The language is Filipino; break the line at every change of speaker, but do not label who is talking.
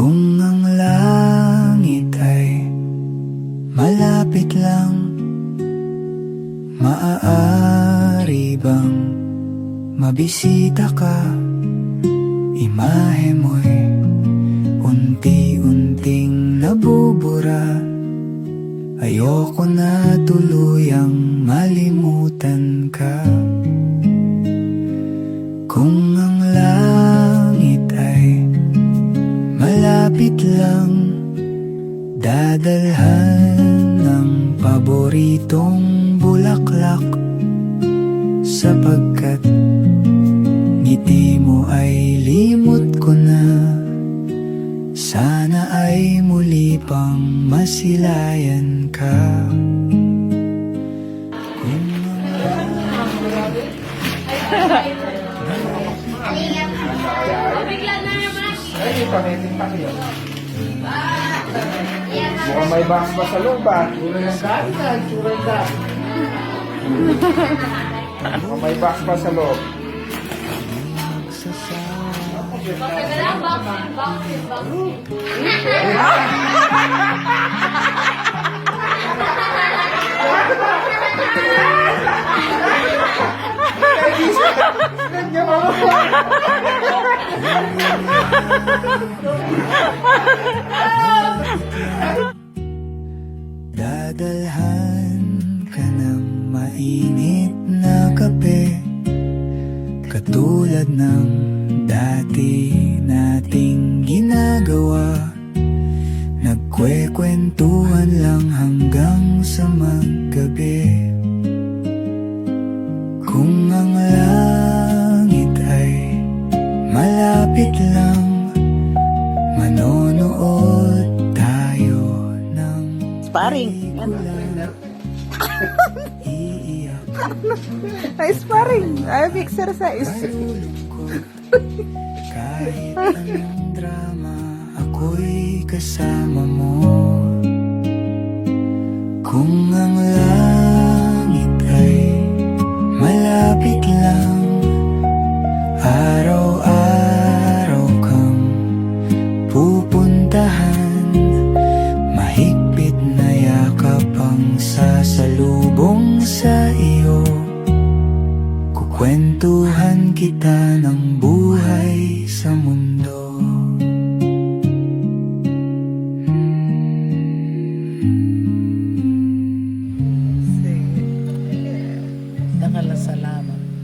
Kung ang langit ay malapit lang, maaari bang mabisita ka? Imahe mo'y unti-unting nabubura. Ayoko na tuluyang malimutan ka. Kung ang langit ay malapit lang, dadalhan ng paboritong bulaklak, sapagkat ngiti mo ay limot ko na. Sana ay muli pang masilayan ka. Kung
Ay, pakitin pa kayo. Mukhang may box pa sa loob ah. Mukhang may box pa sa loob.
dadalhan ka ng mainit na kape, katulad ng dati nating ginagawa. Nagkwekwentuhan lang hanggang sa maggabi. Kung ang langit ay malapit lang, manonood tayo ng
Sparring.
iiyak.
Ay, sparring. Ay, exercise.
Malulungkot. Kahit anong drama, ako'y kasama mo. Kung ang langit ay malapit lang, araw-araw kang pupuntahan. Mahigpit na yakap ang sasalubong sa iyo. Kukwentuhan kita ng buhay sa mundo.
Nakala salamat.